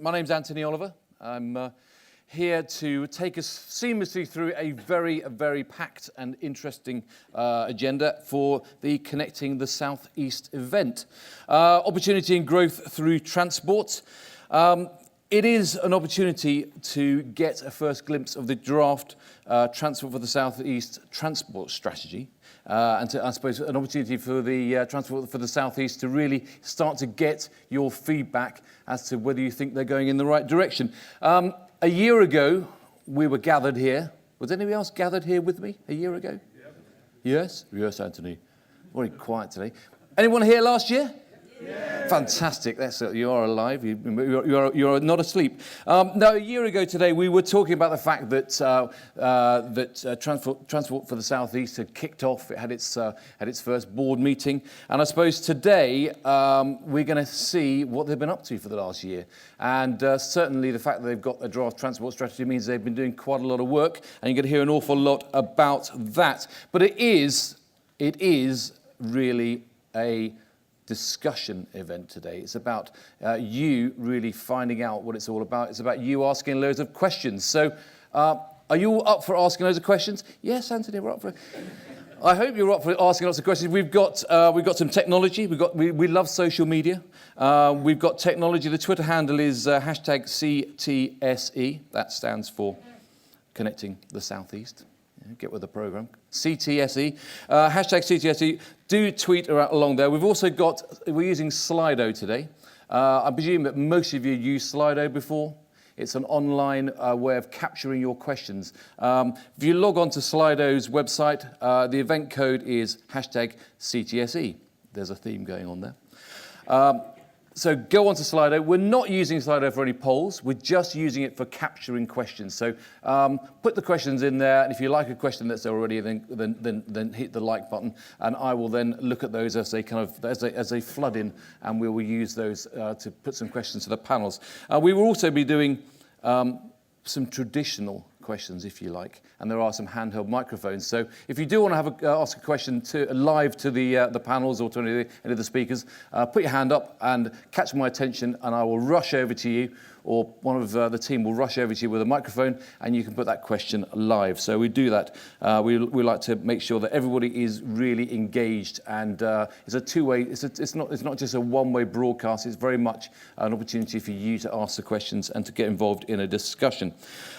My name's Antony Oliver. I'm here to take us seamlessly through a very packed and interesting agenda for the Connecting the South East event. Opportunity and growth through transport. It is an opportunity to get a first glimpse of the draft Transport for the South East transport strategy. And I suppose an opportunity for the Transport for the South East to really start to get your feedback as to whether you think they're going in the right direction. A year ago, we were gathered here. Was anybody else gathered here with me a year ago? Yep. Yes? Yes, Anthony. Very quiet today. Anyone here last year? Yeah. Fantastic. That's it. You are alive. You're not asleep. Now, a year ago today, we were talking about the fact that Transport for the South East had kicked off. It had its first board meeting, and I suppose today we're going to see what they've been up to for the last year. And certainly, the fact that they've got a draft transport strategy means they've been doing quite a lot of work, and you're going to hear an awful lot about that. But it is really a discussion event today. It's about you really finding out what it's all about. It's about you asking loads of questions. So are you all up for asking loads of questions? Yes, Anthony, we're up for it. I hope you're up for asking lots of questions. We've got some technology. We love social media. We've got technology. The Twitter handle is hashtag CTSE. That stands for Connecting the South East. Get with the program. CTSE, hashtag CTSE. Do tweet along there. We're using Slido today. I presume that most of you used Slido before. It's an online way of capturing your questions. If you log on to Slido's website, the event code is hashtag CTSE. There's a theme going on there. So go on to Slido. We're not using Slido for any polls. We're just using it for capturing questions. So put the questions in there, and if you like a question that's already, then hit the like button, and I will then look at those as they flood in, and we will use those to put some questions to the panels. We will also be doing some traditional questions, if you like, and there are some handheld microphones. So if you do want to ask a question live to the panels or to any of the speakers, put your hand up and catch my attention, and I will rush over to you, or one of the team will rush over to you with a microphone, and you can put that question live. So we do that. We like to make sure that everybody is really engaged, and it's a two-way. It's not just a one-way broadcast. It's very much an opportunity for you to ask the questions and to get involved in a discussion.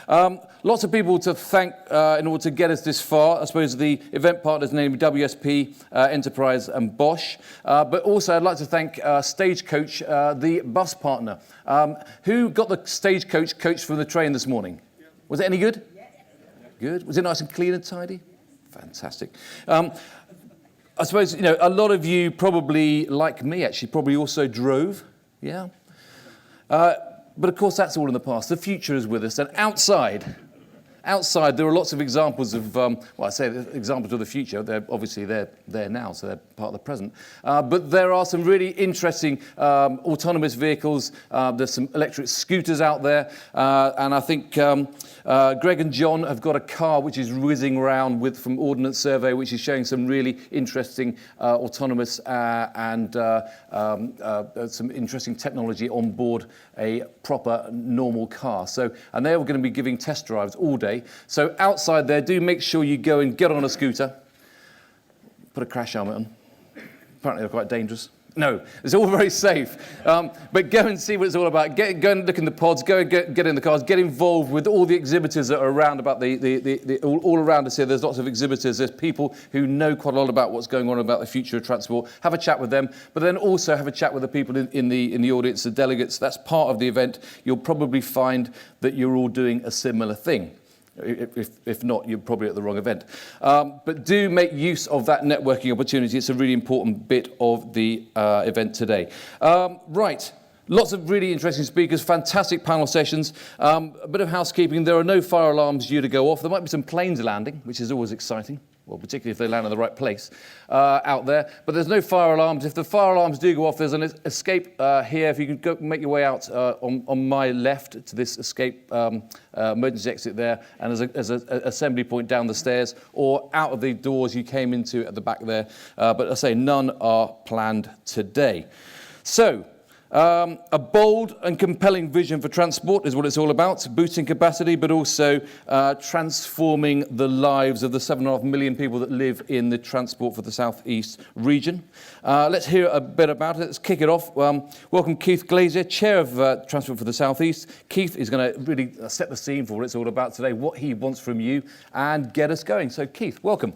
Lots of people to thank in order to get us this far. I suppose the event partners named WSP, Enterprise and Bosch. But also I'd like to thank Stagecoach, the bus partner. Who got the Stagecoach coach from the train this morning? Was it any good? Good. Was it nice and clean and tidy? Fantastic. I suppose, a lot of you probably, like me actually, probably also drove. Yeah. But of course, that's all in the past. The future is with us. And outside, there are lots of examples of, I say examples of the future. They're there now, so they're part of the present. But there are some really interesting autonomous vehicles. There's some electric scooters out there. And I think Greg and John have got a car which is whizzing around from Ordnance Survey, which is showing some really interesting autonomous and some interesting technology on board a proper normal car. And they're going to be giving test drives all day. So outside there, do make sure you go and get on a scooter. Put a crash helmet on. Apparently they're quite dangerous. No, it's all very safe. But go and see what it's all about. Go and look in the pods. Go and get in the cars. Get involved with all the exhibitors that are around about all around us here. There's lots of exhibitors. There's people who know quite a lot about what's going on about the future of transport. Have a chat with them, but then also have a chat with the people in the audience, the delegates. That's part of the event. You'll probably find that you're all doing a similar thing. If not, you're probably at the wrong event. But do make use of that networking opportunity. It's a really important bit of the event today. Right. Lots of really interesting speakers, fantastic panel sessions. A bit of housekeeping. There are no fire alarms due to go off. There might be some planes landing, which is always exciting. Well, particularly if they land in the right place out there. But there's no fire alarms. If the fire alarms do go off, there's an escape here. If you can go make your way out on my left to this escape emergency exit there, and there's an assembly point down the stairs, or out of the doors you came into at the back there. But I say none are planned today. So A bold and compelling vision for transport is what it's all about, boosting capacity, but also transforming the lives of the 7.5 million people that live in the Transport for the South East region. Let's hear a bit about it. Let's kick it off. Welcome Keith Glazier, Chair of Transport for the South East. Keith is going to really set the scene for what it's all about today, what he wants from you, and get us going. So Keith, welcome.